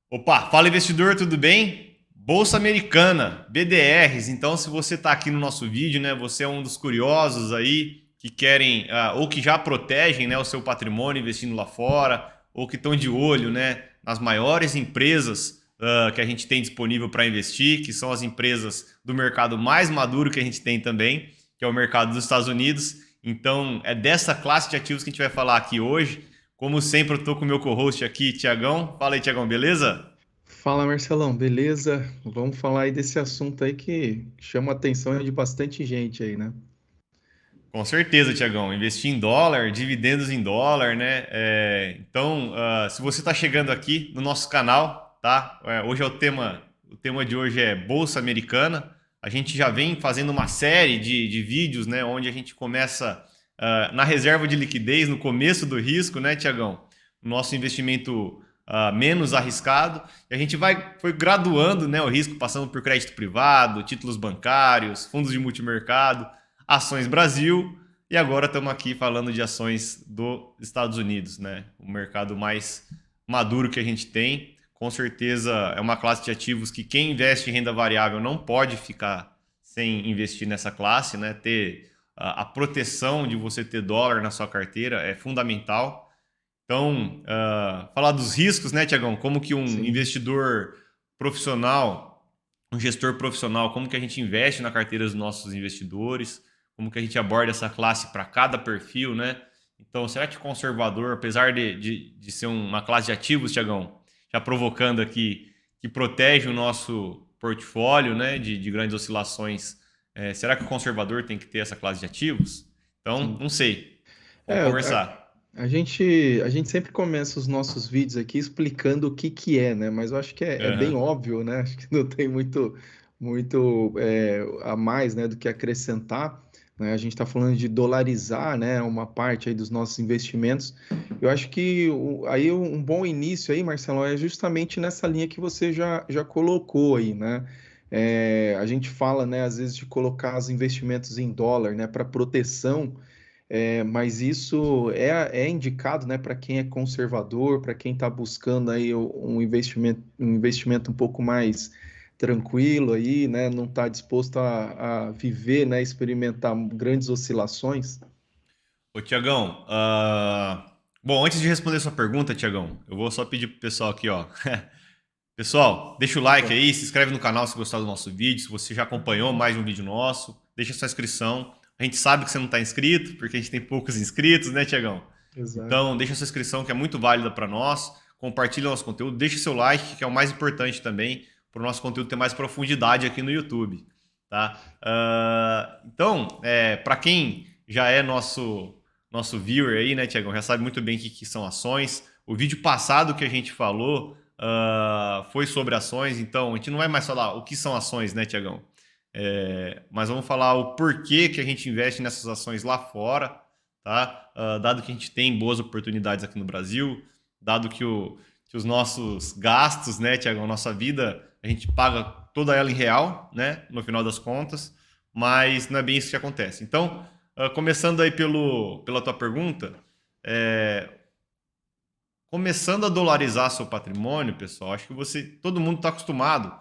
Opa, fala investidor, tudo bem? Bolsa Americana, BDRs. Então, se você está aqui no nosso vídeo, né, você é um dos curiosos aí que querem ou que já protegem, né, o seu patrimônio investindo lá fora, ou que estão de olho, né, nas maiores empresas que a gente tem disponível para investir, que são as empresas do mercado mais maduro que a gente tem também, que é o mercado dos Estados Unidos. Então, é dessa classe de ativos que a gente vai falar aqui hoje. Como sempre, eu estou com o meu co-host aqui, Tiagão. Fala aí, Tiagão, beleza? Fala Marcelão, beleza? Vamos falar aí desse assunto aí que chama a atenção de bastante gente aí, né? Com certeza, Tiagão. Investir em dólar, dividendos em dólar, né? Então, se você está chegando aqui no nosso canal, tá? Hoje é o tema de hoje é Bolsa Americana. A gente já vem fazendo uma série de vídeos, né? Onde a gente começa na reserva de liquidez, no começo do risco, né, Tiagão? Nosso investimento menos arriscado. E a gente foi graduando, né, o risco, passando por crédito privado, títulos bancários, fundos de multimercado, ações Brasil, e agora estamos aqui falando de ações dos Estados Unidos, né? O mercado mais maduro que a gente tem. Com certeza é uma classe de ativos que quem investe em renda variável não pode ficar sem investir nessa classe, né? Ter a proteção de você ter dólar na sua carteira é fundamental. Então, falar dos riscos, né, Tiagão? Como que um Sim. investidor profissional, um gestor profissional, como que a gente investe na carteira dos nossos investidores, como que a gente aborda essa classe para cada perfil, né? Então, será que conservador, apesar de ser uma classe de ativos, Tiagão, já provocando aqui, que protege o nosso portfólio, né, de grandes oscilações, será que o conservador tem que ter essa classe de ativos? Então, Sim. não sei. Vamos É, conversar. a gente sempre começa os nossos vídeos aqui explicando o que que é, né? Mas eu acho que é bem Aham. óbvio, né? Acho que não tem muito a mais, né, do que acrescentar, né? A gente está falando de dolarizar, né, uma parte aí dos nossos investimentos. Eu acho que aí um bom início aí, Marcelo, é justamente nessa linha que você já colocou aí, né? A gente fala, né, às vezes de colocar os investimentos em dólar, né, para proteção, mas isso é indicado, né, para quem é conservador, para quem está buscando aí um investimento um pouco mais tranquilo aí, né, não está disposto a viver, né, experimentar grandes oscilações. Ô, Tiagão, bom, antes de responder sua pergunta, Tiagão, eu vou só pedir pro pessoal aqui, ó. Pessoal, deixa o like Opa, aí, se inscreve no canal se gostar do nosso vídeo, se você já acompanhou mais um vídeo nosso, deixa sua inscrição. A gente sabe que você não está inscrito, porque a gente tem poucos inscritos, né, Tiagão? exato. Então, deixa sua inscrição que é muito válida para nós. Compartilha o nosso conteúdo, deixa seu like, que é o mais importante também, para o nosso conteúdo ter mais profundidade aqui no YouTube, tá? Então, para quem já é nosso viewer aí, né, Tiagão, já sabe muito bem o que são ações. O vídeo passado que a gente falou foi sobre ações, então a gente não vai mais falar o que são ações, né, Tiagão? Mas vamos falar o porquê que a gente investe nessas ações lá fora, tá? Dado que a gente tem boas oportunidades aqui no Brasil, dado que os nossos gastos, né, Tiagão, nossa vida, a gente paga toda ela em real, né, no final das contas, mas não é bem isso que acontece. Então, começando aí pela tua pergunta, é, começando a dolarizar seu patrimônio, pessoal, acho que todo mundo está acostumado.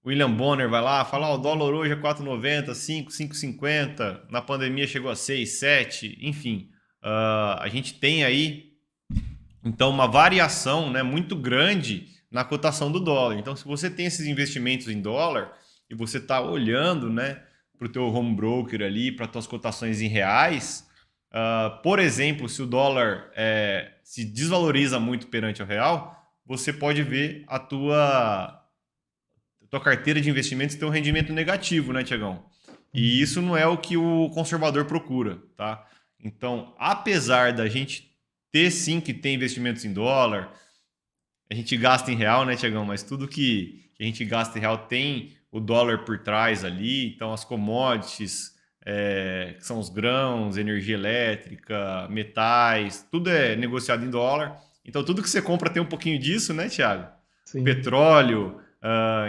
O William Bonner vai lá, fala, o dólar hoje é 4,90, 5, 5,50, na pandemia chegou a 6, 7, enfim. A gente tem aí, então, uma variação, né, muito grande na cotação do dólar. Então, se você tem esses investimentos em dólar e você está olhando, né, para o teu home broker ali, para as tuas cotações em reais, por exemplo, se o dólar se desvaloriza muito perante o real, você pode ver a tua carteira de investimentos ter um rendimento negativo, né, Tiagão? E Uhum. isso não é o que o conservador procura, tá? Então, apesar da gente ter sim que ter investimentos em dólar, a gente gasta em real, né, Tiagão? Mas tudo que a gente gasta em real tem o dólar por trás ali. Então, as commodities, que são os grãos, energia elétrica, metais, tudo é negociado em dólar. Então, tudo que você compra tem um pouquinho disso, né, Tiago? O Sim. petróleo,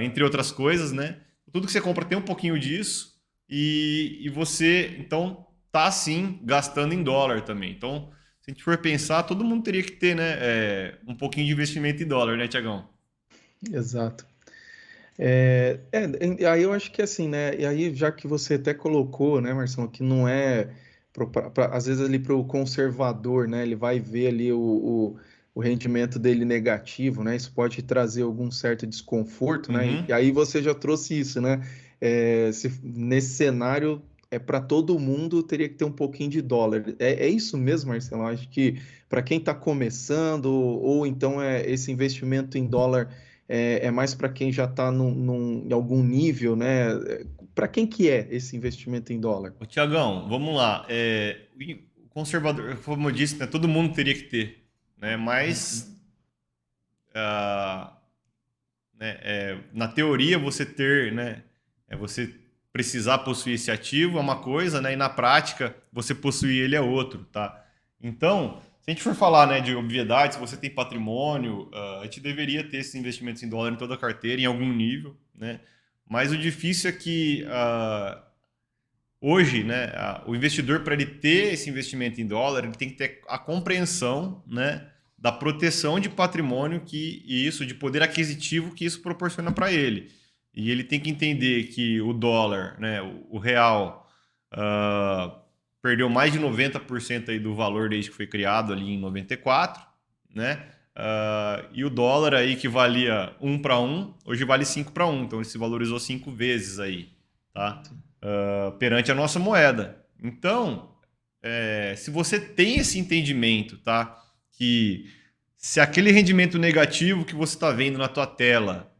entre outras coisas, né? Tudo que você compra tem um pouquinho disso. E você, então, tá sim gastando em dólar também. Então, se a gente for pensar, todo mundo teria que ter, né, um pouquinho de investimento em dólar, né, Tiagão? Exato. Aí eu acho que assim, né? E aí, já que você até colocou, né, Marcelo, que não é, às vezes ali para o conservador, né? Ele vai ver ali o rendimento dele negativo, né? Isso pode trazer algum certo desconforto, né? E Uhum. aí você já trouxe isso, né? Nesse cenário, para todo mundo teria que ter um pouquinho de dólar. É isso mesmo, Marcelo? Eu acho que para quem está começando, ou então esse investimento em dólar é mais para quem já está em algum nível, né? Para quem que é esse investimento em dólar? Ô, Tiagão, vamos lá. O conservador, como eu disse, né, todo mundo teria que ter, né? Mas Uhum. ah, né, na teoria você ter, né, você precisar possuir esse ativo é uma coisa, né, e na prática você possuir ele é outro, tá? Então, se a gente for falar, né, de obviedade, se você tem patrimônio, a gente deveria ter esses investimentos em dólar em toda a carteira, em algum nível, né? Mas o difícil é que hoje, né, o investidor, para ele ter esse investimento em dólar, ele tem que ter a compreensão, né, da proteção de patrimônio e isso, de poder aquisitivo que isso proporciona para ele. E ele tem que entender que o dólar, né, o real, ah, perdeu mais de 90% aí do valor desde que foi criado ali em 94, né? E o dólar aí que valia 1 para 1, hoje vale 5 para 1, então ele se valorizou 5 vezes aí, tá? Perante a nossa moeda. Então, se você tem esse entendimento, tá? Que se aquele rendimento negativo que você está vendo na tua tela,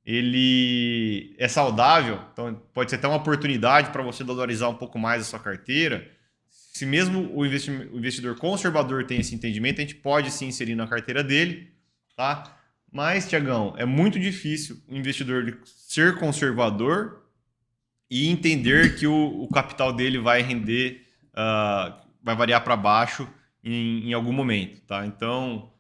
ele é saudável, então pode ser até uma oportunidade para você dolarizar um pouco mais a sua carteira. Se mesmo o investidor conservador tem esse entendimento, a gente pode sim inserir na carteira dele, tá? Mas, Tiagão, é muito difícil o investidor ser conservador e entender que o capital dele vai render, vai variar para baixo em algum momento, tá? Então,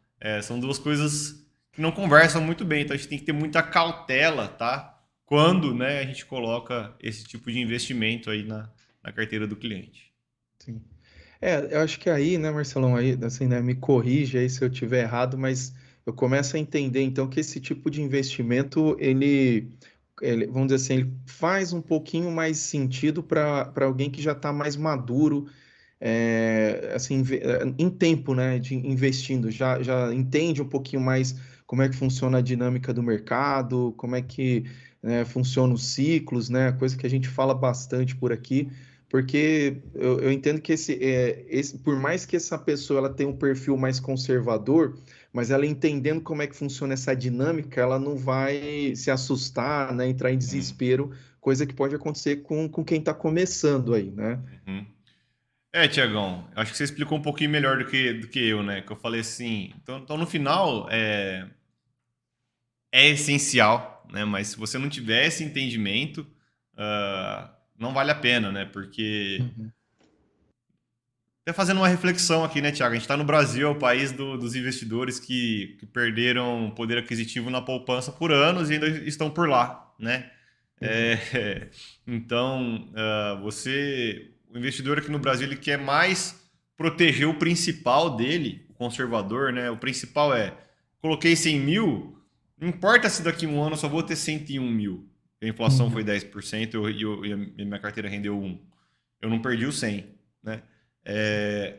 são duas coisas que não conversam muito bem, então a gente tem que ter muita cautela, tá? Quando, né, a gente coloca esse tipo de investimento aí na carteira do cliente. Sim. Eu acho que aí, né, Marcelão, aí, assim, né, me corrige aí se eu tiver errado, mas eu começo a entender, então, que esse tipo de investimento, vamos dizer assim, ele faz um pouquinho mais sentido para alguém que já está mais maduro, assim, em tempo, né, de investindo, já entende um pouquinho mais como é que funciona a dinâmica do mercado, como é que, né, funcionam os ciclos, né, coisa que a gente fala bastante por aqui, porque eu entendo que por mais que essa pessoa ela tenha um perfil mais conservador, mas ela entendendo como é que funciona essa dinâmica, ela não vai se assustar, né, entrar em Uhum, desespero, coisa que pode acontecer com quem está começando aí, né? uhum. Tiagão, acho que você explicou um pouquinho melhor do que eu, né? Que eu falei assim. Então no final, é essencial, né? Mas se você não tiver esse entendimento, não vale a pena, né? Porque Uhum. até fazendo uma reflexão aqui, né, Tiago? A gente está no Brasil, é o país dos investidores que perderam poder aquisitivo na poupança por anos e ainda estão por lá, né? Exato. Então, o investidor aqui no Brasil, ele quer mais proteger o principal dele, o conservador, né? O principal coloquei 100 mil, não importa se daqui a um ano eu só vou ter 101 mil. A inflação foi Uhum. 10% e a minha carteira rendeu 1. Eu não perdi o 100, né? É,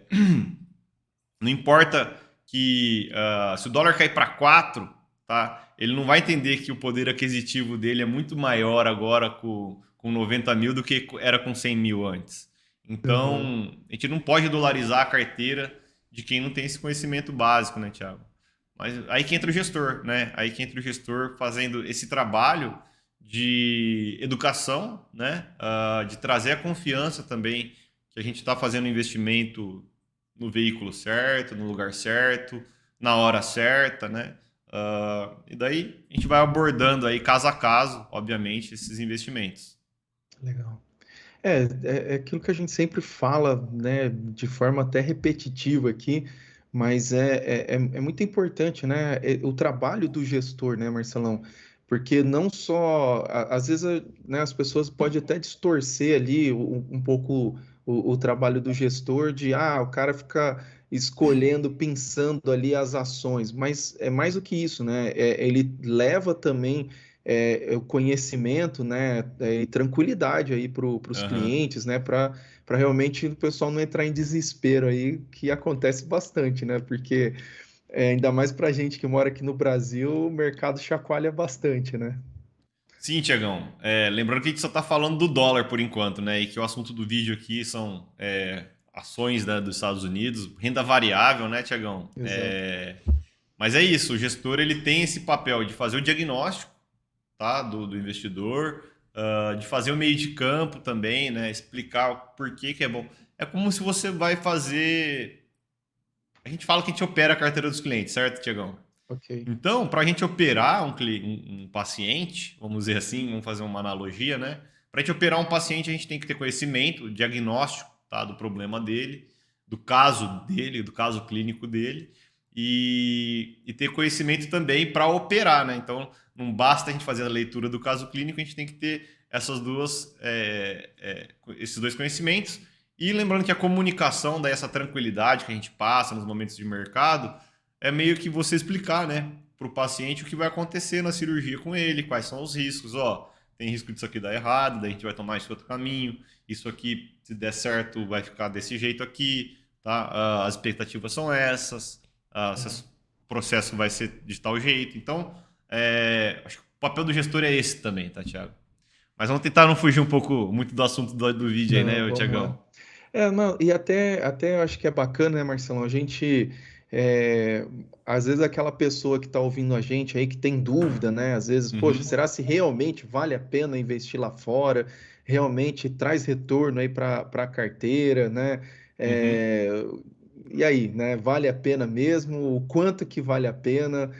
não importa que se o dólar cair para 4, tá? Ele não vai entender que o poder aquisitivo dele é muito maior agora com 90 mil do que era com 100 mil antes. Uhum. Então, a gente não pode dolarizar a carteira de quem não tem esse conhecimento básico, né, Thiago? Mas aí que entra o gestor, né? Aí que entra o gestor fazendo esse trabalho de educação, né? De trazer a confiança também que a gente está fazendo investimento no veículo certo, no lugar certo, na hora certa, né? E daí a gente vai abordando aí caso a caso, obviamente, esses investimentos. Legal. É aquilo que a gente sempre fala, né, de forma até repetitiva aqui, mas é muito importante, né, o trabalho do gestor, né, Marcelão? Porque não só, às vezes, né, as pessoas podem até distorcer ali um pouco o trabalho do gestor de, o cara fica escolhendo, pensando ali as ações, mas é mais do que isso, né? Ele leva também o conhecimento, né, e tranquilidade aí para os Aham. clientes, né, para realmente o pessoal não entrar em desespero aí, que acontece bastante, né? Porque ainda mais para gente que mora aqui no Brasil, o mercado chacoalha bastante, né? Sim, Tiagão. Lembrando que a gente só está falando do dólar por enquanto, né? E que o assunto do vídeo aqui são ações, né, dos Estados Unidos, renda variável, né, Tiagão? Exato. Mas é isso, o gestor ele tem esse papel de fazer o diagnóstico, tá, do investidor, de fazer o meio de campo também, né? Explicar o porquê que é bom. É como se você vai fazer. A gente fala que a gente opera a carteira dos clientes, certo, Tiagão? Ok. Então, para a gente operar um paciente, vamos dizer assim, vamos fazer uma analogia, né? Para a gente operar um paciente, a gente tem que ter conhecimento, diagnóstico, tá, do problema dele, do caso clínico dele, e ter conhecimento também para operar, né? Então, não basta a gente fazer a leitura do caso clínico, a gente tem que ter esses dois conhecimentos. E lembrando que a comunicação, daí essa tranquilidade que a gente passa nos momentos de mercado, é meio que você explicar, né, para o paciente o que vai acontecer na cirurgia com ele, quais são os riscos. Ó, tem risco disso aqui dar errado, daí a gente vai tomar esse outro caminho. Isso aqui, se der certo, vai ficar desse jeito aqui, tá? As expectativas são essas, Uhum. o processo vai ser de tal jeito. Então, acho que o papel do gestor é esse também, tá, Thiago? Mas vamos tentar não fugir um pouco muito do assunto do vídeo aí, Não, né, vamos lá. Tiagão? Não, e até eu acho que é bacana, né, Marcelão? A gente, é, às vezes, aquela pessoa que está ouvindo a gente aí, que tem dúvida, né? Às vezes, poxa, Uhum, será se realmente vale a pena investir lá fora? Realmente traz retorno aí para a carteira, né? uhum. É, e aí, né? Vale a pena mesmo? O quanto que vale a pena?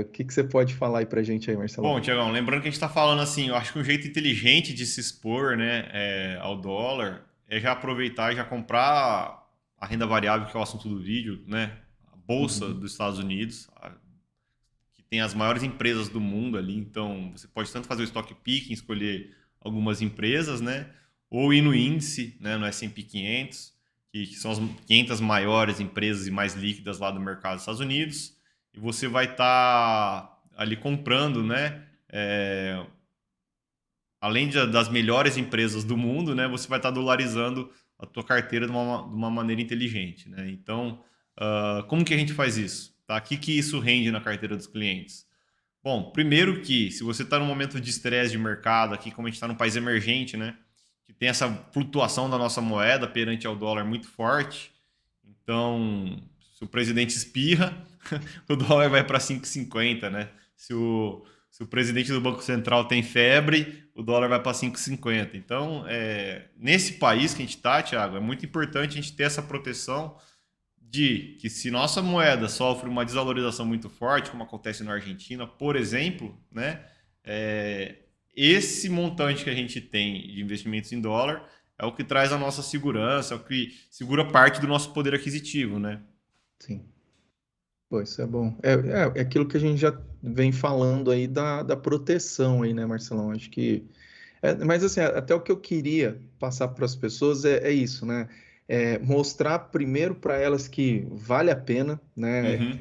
O que que você pode falar aí para a gente aí, Marcelão? Bom, Tiagão, lembrando que a gente está falando assim, eu acho que um jeito inteligente de se expor, né, ao dólar é já aproveitar e já comprar a renda variável, que é o assunto do vídeo, né, a Bolsa Uhum. dos Estados Unidos, que tem as maiores empresas do mundo ali, então você pode tanto fazer o stock picking, escolher algumas empresas, né, ou ir no índice, né, no S&P 500, que são as 500 maiores empresas e mais líquidas lá do mercado dos Estados Unidos, e você vai estar ali comprando, né, além das melhores empresas do mundo, né, você vai estar dolarizando a tua carteira de uma maneira inteligente, né? Então, como que a gente faz isso? Tá? O que isso rende na carteira dos clientes? Bom, primeiro que se você está num momento de estresse de mercado, aqui como a gente está num país emergente, né, que tem essa flutuação da nossa moeda perante ao dólar muito forte, então se o presidente espirra, o dólar vai para 5,50, né? Se o presidente do Banco Central tem febre, o dólar vai para 5,50. Então, nesse país que a gente está, Thiago, é muito importante a gente ter essa proteção de que se nossa moeda sofre uma desvalorização muito forte, como acontece na Argentina, por exemplo, né, é, esse montante que a gente tem de investimentos em dólar é o que traz a nossa segurança, é o que segura parte do nosso poder aquisitivo, né? Sim. Pô, isso é bom. É aquilo que a gente já vem falando aí da proteção aí, né, Marcelão? Acho que. Mas assim, até o que eu queria passar para as pessoas é isso, né? Mostrar primeiro para elas que vale a pena, né? Uhum.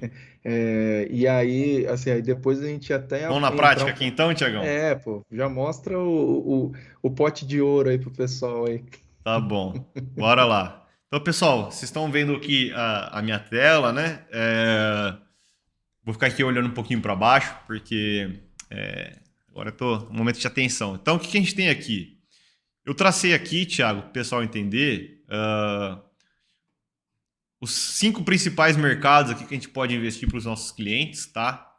E aí, assim, aí depois a gente até Vamos na entrar prática um aqui pouco. então, Tiagão? Pô, já mostra o pote de ouro aí pro pessoal aí. Tá bom, bora lá. Então, pessoal, vocês estão vendo aqui a minha tela, né? Vou ficar aqui olhando um pouquinho para baixo, porque agora eu tô no momento de atenção. Então, o que a gente tem aqui? Eu tracei aqui, Thiago, para o pessoal entender, os 5 principais mercados aqui que a gente pode investir para os nossos clientes, tá?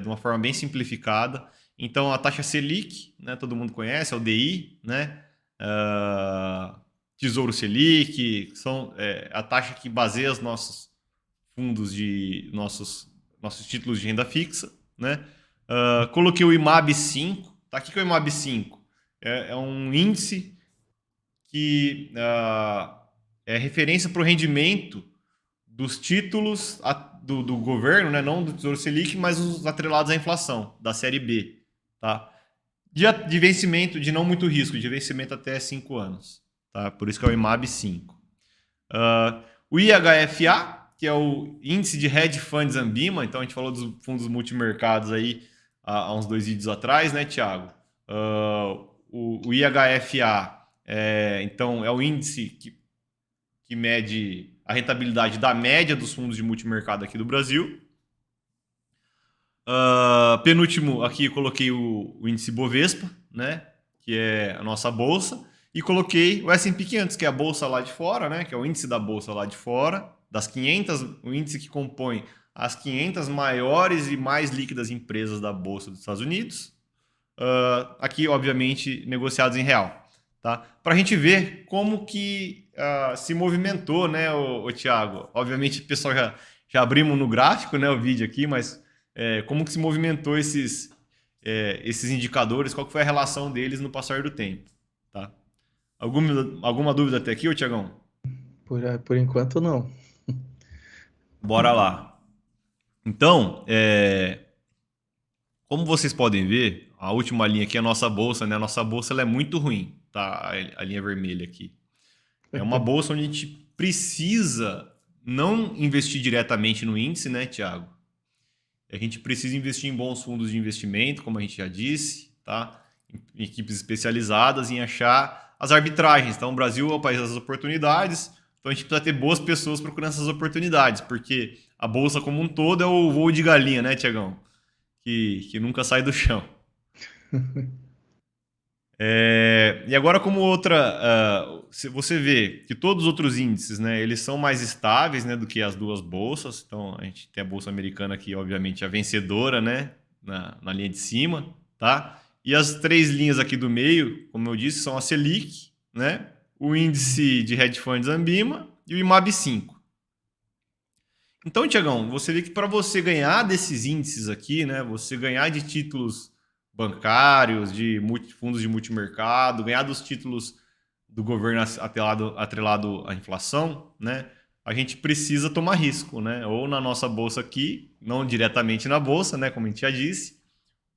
De uma forma bem simplificada. Então, a taxa Selic, né? Todo mundo conhece, é o DI, né? Ah, Tesouro Selic, são a taxa que baseia os nossos fundos de nossos títulos de renda fixa, né? Coloquei o IMAB 5, tá? O que é o IMAB 5? É um índice que é referência para o rendimento dos títulos do governo, né? Não do Tesouro Selic, mas os atrelados à inflação, da série B. Tá? De vencimento, de não muito risco, de vencimento até 5 anos. Tá? Por isso que é o IMAB 5. O IHFA, que é o Índice de Hedge Funds Ambima, então a gente falou dos fundos multimercados aí há uns 2 vídeos atrás, né, Thiago? O IHFA, então, é o índice que mede a rentabilidade da média dos fundos de multimercado aqui do Brasil. Penúltimo, aqui eu coloquei o índice Bovespa, né, que é a nossa bolsa, e coloquei o S&P 500, que é a bolsa lá de fora, né, que é o índice da bolsa lá de fora, das 500, o índice que compõe as 500 maiores e mais líquidas empresas da bolsa dos Estados Unidos. Aqui, obviamente, negociados em real. Tá? Para a gente ver como que se movimentou, né, o Thiago? Obviamente, o pessoal já abrimos no gráfico, né, o vídeo aqui, mas como que se movimentou esses indicadores, qual que foi a relação deles no passar do tempo? Tá? Alguma dúvida até aqui, ô Thiagão? Por enquanto, não. Bora lá. Então, como vocês podem ver, a última linha aqui é a nossa bolsa, né? A nossa bolsa ela é muito ruim, tá? A linha vermelha aqui. É uma bolsa onde a gente precisa não investir diretamente no índice, né, Thiago? A gente precisa investir em bons fundos de investimento, como a gente já disse, tá? Em equipes especializadas em achar as arbitragens. Então, o Brasil é o país das oportunidades, então a gente precisa ter boas pessoas procurando essas oportunidades, porque a bolsa como um todo é o voo de galinha, né, Tiagão? Que nunca sai do chão. E agora, como outra, você vê que todos os outros índices, né, eles são mais estáveis, né, do que as duas bolsas. Então, a gente tem a bolsa americana aqui, obviamente, a vencedora, né, na linha de cima, tá? E as 3 linhas aqui do meio, como eu disse, são a Selic, né, o índice de hedge funds Ambima e o IMAB 5. Então, Tiagão, você vê que para você ganhar desses índices aqui, né, você ganhar de títulos bancários, de fundos de multimercado, ganhar dos títulos do governo atrelado à inflação, né, a gente precisa tomar risco, né, ou na nossa bolsa aqui, não diretamente na bolsa, né, como a gente já disse,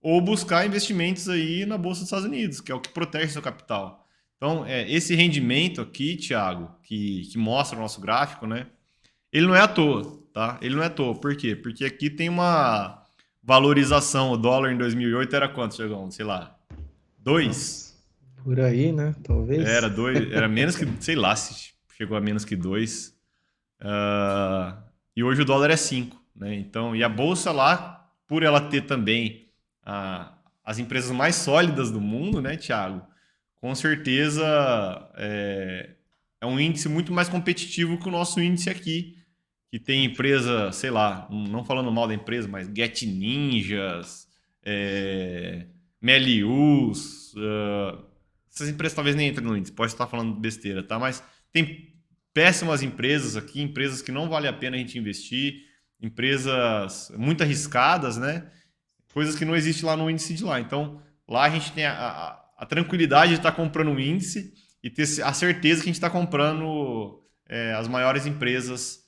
ou buscar investimentos aí na bolsa dos Estados Unidos, que é o que protege seu capital. Então, esse rendimento aqui, Thiago, que mostra o nosso gráfico, né, ele não é à toa, tá? Ele não é à toa. Por quê? Porque aqui tem uma valorização. O dólar em 2008 era quanto, Tiagão? Sei lá, 2? Nossa, por aí, né? Era Talvez. 2, era menos que, sei lá, se chegou a menos que 2. E hoje o dólar é 5, né? Então, e a bolsa lá, por ela ter também as empresas mais sólidas do mundo, né, Thiago? Com certeza é um índice muito mais competitivo que o nosso índice aqui, que tem empresa, sei lá, não falando mal da empresa, mas Get Ninjas, Melius, essas empresas talvez nem entrem no índice, pode estar falando besteira, tá? Mas tem péssimas empresas aqui, empresas que não vale a pena a gente investir, empresas muito arriscadas, né? Coisas que não existem lá no índice de lá. Então, lá a gente tem a tranquilidade de estar comprando um índice e ter a certeza que a gente está comprando as maiores empresas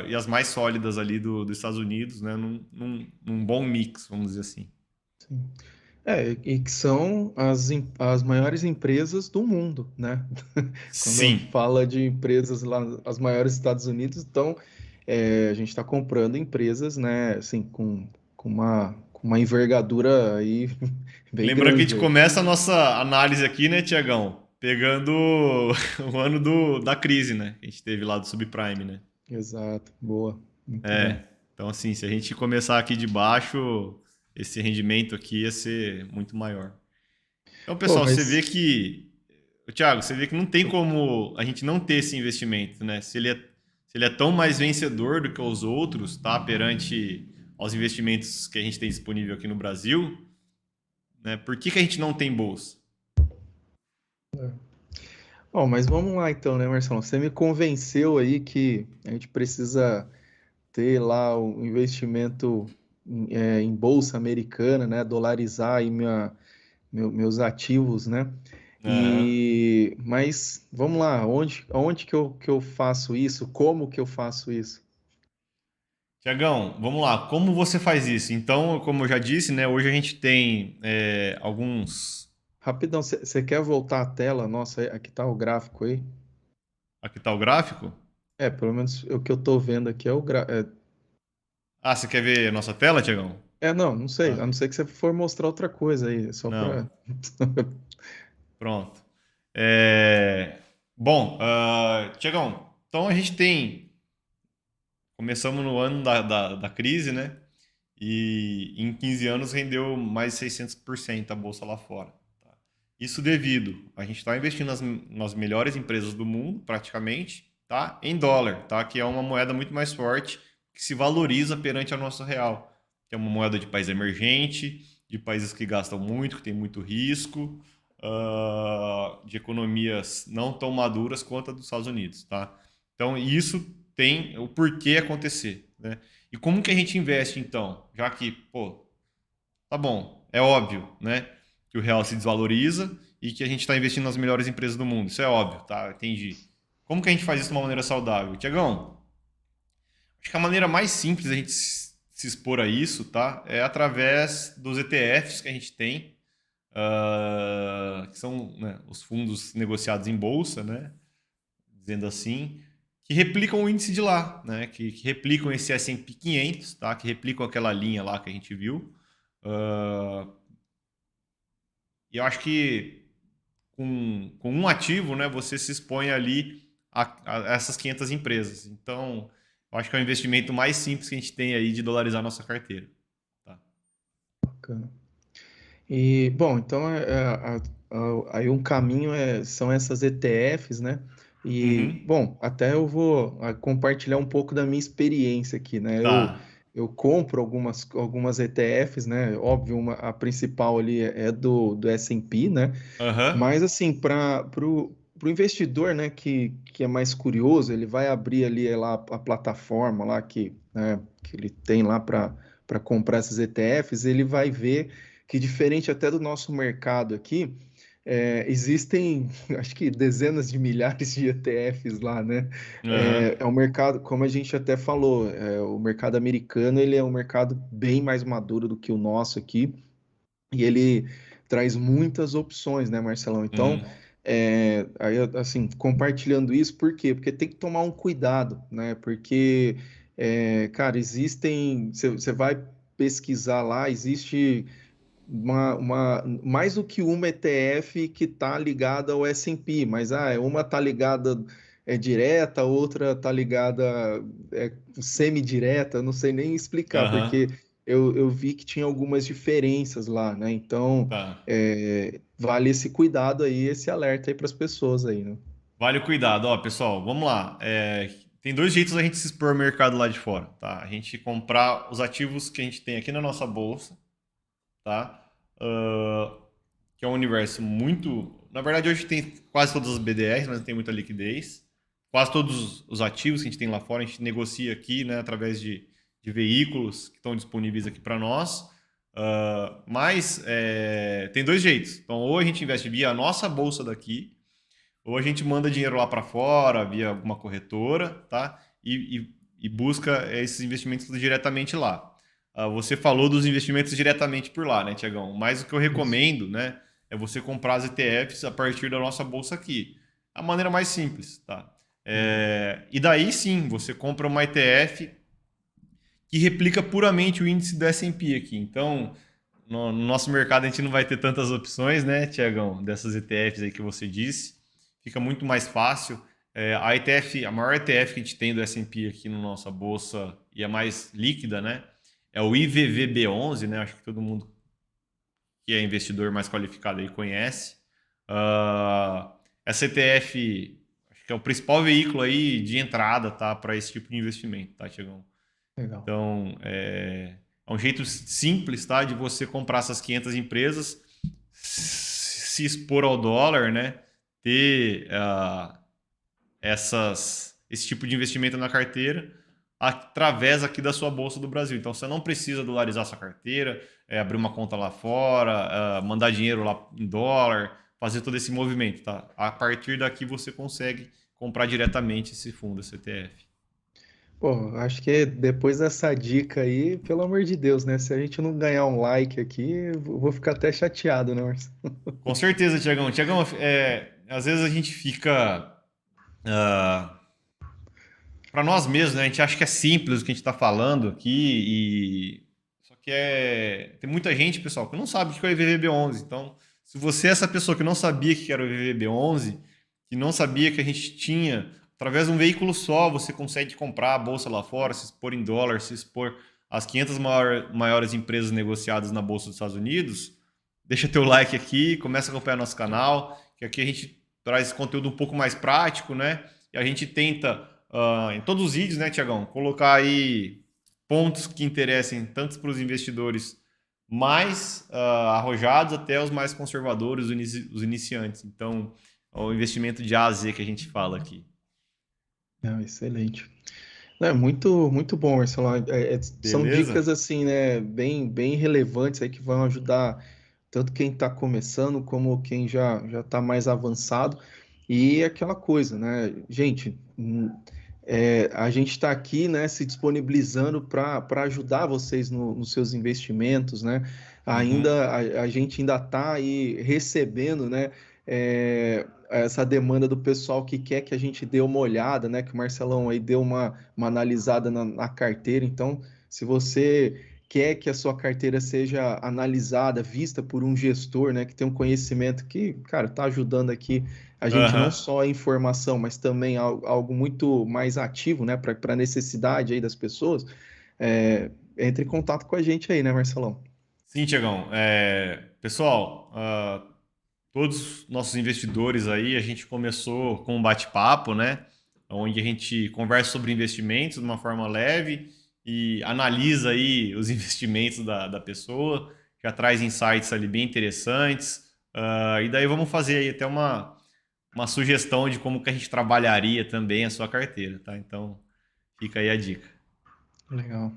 e as mais sólidas ali dos Estados Unidos, né? Num bom mix, vamos dizer assim. Sim. E que são as maiores empresas do mundo, né? Quando Sim. fala de empresas lá, as maiores dos Estados Unidos, então a gente está comprando empresas, né? Assim, com uma envergadura aí bem Lembrando que a gente grande aí. começa a nossa análise aqui, né, Tiagão? Pegando o ano da crise, né? Que a gente teve lá do subprime, né? Exato, boa, muito bom. Então, assim, se a gente começar aqui de baixo, esse rendimento aqui ia ser muito maior. Então, Pô, pessoal, você vê mas que, Thiago, você vê que não tem como a gente não ter esse investimento, né? Se ele é tão mais vencedor do que os outros, tá? Perante aos investimentos que a gente tem disponível aqui no Brasil, né? Por que a gente não tem bolsa? Bom, mas vamos lá então, né, Marcelo? Você me convenceu aí que a gente precisa ter lá o investimento em bolsa americana, né? Dolarizar aí meus ativos, né? Aham. Mas vamos lá, onde que eu faço isso? Como que eu faço isso? Tiagão, vamos lá. Como você faz isso? Então, como eu já disse, né? Hoje a gente tem alguns. Rapidão, você quer voltar à tela? Nossa, aqui tá o gráfico aí. Aqui está o gráfico. Pelo menos o que eu tô vendo aqui é Ah, você quer ver a nossa tela, Tiagão? não, não sei, Ah, a não ser que você for mostrar outra coisa aí, só não. para. Pronto. Bom, Tiagão, então a gente tem. Começamos no ano da crise, né? E em 15 anos rendeu mais de 600% a bolsa lá fora. Tá? Isso devido a gente estar investindo nas melhores empresas do mundo, praticamente, tá? Em dólar, tá? Que é uma moeda muito mais forte, que se valoriza perante a nossa real. Que é uma moeda de país emergente, de países que gastam muito, que tem muito risco, de economias não tão maduras quanto a dos Estados Unidos, tá? Então, isso tem o porquê acontecer, né? E como que a gente investe então? Já que, pô, tá bom, é óbvio, né? Que o real se desvaloriza e que a gente está investindo nas melhores empresas do mundo. Isso é óbvio, tá? Entendi. Como que a gente faz isso de uma maneira saudável? Tiagão, acho que a maneira mais simples da gente se expor a isso, tá? É através dos ETFs que a gente tem, que são, né, os fundos negociados em bolsa, né? Dizendo assim, que replicam o índice de lá, né? Que replicam esse S&P 500, tá? Que replicam aquela linha lá que a gente viu. Uh, e eu acho que com um ativo, né, você se expõe ali a essas 500 empresas. Então, eu acho que é o investimento mais simples que a gente tem aí de dolarizar a nossa carteira. Tá? Bacana. E, bom, então aí um caminho são essas ETFs, né? E, Uhum. bom, até eu vou compartilhar um pouco da minha experiência aqui, né? Tá. Eu compro algumas ETFs, né? Óbvio, a principal ali é do S&P, né? Aham. Mas, assim, para o investidor, né, que é mais curioso, ele vai abrir ali lá a plataforma lá que ele tem lá para comprar essas ETFs, ele vai ver que diferente até do nosso mercado aqui, existem, acho que dezenas de milhares de ETFs lá, né? Aham. É um mercado, como a gente até falou, o mercado americano ele é um mercado bem mais maduro do que o nosso aqui e ele traz muitas opções, né, Marcelão? Então, Hum. aí, assim, compartilhando isso, por quê? Porque tem que tomar um cuidado, né? Porque, cara, você vai pesquisar lá, existe mais do que uma ETF que está ligada ao S&P, mas uma está ligada direta, a outra está ligada semi-direta, não sei nem explicar, Aham. porque eu vi que tinha algumas diferenças lá, né? Então, Tá. vale esse cuidado aí, esse alerta aí para as pessoas aí, né? Vale o cuidado. Ó, pessoal, vamos lá. Tem dois jeitos da gente se expor ao mercado lá de fora, tá? A gente comprar os ativos que a gente tem aqui na nossa bolsa, tá? Ah, que é um universo muito. Na verdade, hoje tem quase todas as BDRs, mas não tem muita liquidez. Quase todos os ativos que a gente tem lá fora, a gente negocia aqui, né, através de veículos que estão disponíveis aqui para nós. Mas tem dois jeitos. Então, ou a gente investe via a nossa bolsa daqui, ou a gente manda dinheiro lá para fora, via alguma corretora, tá? E busca esses investimentos diretamente lá. Você falou dos investimentos diretamente por lá, né, Tiagão? Mas o que eu Isso. recomendo, né, é você comprar as ETFs a partir da nossa bolsa aqui. A maneira mais simples, tá? Legal. E daí sim, você compra uma ETF que replica puramente o índice do S&P aqui. Então, no nosso mercado a gente não vai ter tantas opções, né, Tiagão, dessas ETFs aí que você disse. Fica muito mais fácil. A ETF, a maior ETF que a gente tem do S&P aqui na nossa bolsa e a mais líquida, né, é o IVVB11, né? Acho que todo mundo que é investidor mais qualificado aí conhece. Essa ETF, acho que é o principal veículo aí de entrada, tá, para esse tipo de investimento, tá, Tiagão? Legal. Então, é um jeito simples, tá, de você comprar essas 500 empresas, se expor ao dólar, né, ter esse tipo de investimento na carteira através aqui da sua bolsa do Brasil. Então, você não precisa dolarizar sua carteira, abrir uma conta lá fora, mandar dinheiro lá em dólar, fazer todo esse movimento, tá? A partir daqui você consegue comprar diretamente esse fundo, esse ETF. Pô, acho que depois dessa dica aí, pelo amor de Deus, né? Se a gente não ganhar um like aqui, eu vou ficar até chateado, né, Marcelo? Com certeza, Tiagão. Tiagão, às vezes a gente fica. ah, para nós mesmos, né? A gente acha que é simples o que a gente está falando aqui só que tem muita gente, pessoal, que não sabe o que é o IVVB11. Então, se você é essa pessoa que não sabia que era o IVVB11, que não sabia que a gente tinha, através de um veículo só, você consegue comprar a bolsa lá fora, se expor em dólar, se expor às 500 maiores empresas negociadas na bolsa dos Estados Unidos, deixa teu like aqui, começa a acompanhar nosso canal, que aqui a gente traz conteúdo um pouco mais prático, né? E a gente tenta, em todos os vídeos, né, Tiagão, colocar aí pontos que interessem tanto para os investidores mais arrojados até os mais conservadores, os iniciantes. Então, o investimento de A a Z que a gente fala aqui. Não, excelente. É muito bom, Marcelo. São Beleza? dicas assim, né, bem relevantes aí que vão ajudar tanto quem está começando como quem já está mais avançado. E aquela coisa, né, gente, a gente está aqui, né, se disponibilizando para ajudar vocês nos seus investimentos, né? Uhum. A gente ainda está aí recebendo, né? Essa demanda do pessoal que quer que a gente dê uma olhada, né? Que o Marcelão aí deu uma analisada na carteira. Então, se você quer que a sua carteira seja analisada, vista por um gestor, né? Que tem um conhecimento que, cara, está ajudando aqui a gente não Aham. só a informação, mas também algo muito mais ativo, né? Para a necessidade aí das pessoas, entre em contato com a gente aí, né, Marcelão? Sim, Tiagão. Pessoal, todos os nossos investidores aí, a gente começou com um bate-papo, né? Onde a gente conversa sobre investimentos de uma forma leve e analisa aí os investimentos da pessoa, já traz insights ali bem interessantes. E daí vamos fazer aí até uma sugestão de como que a gente trabalharia também a sua carteira, tá? Então, fica aí a dica. Legal.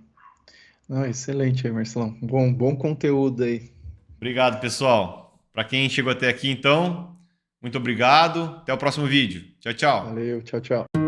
Não, excelente aí, Marcelão. Bom conteúdo aí. Obrigado, pessoal. Para quem chegou até aqui, então, muito obrigado. Até o próximo vídeo. Tchau, tchau. Valeu, tchau, tchau.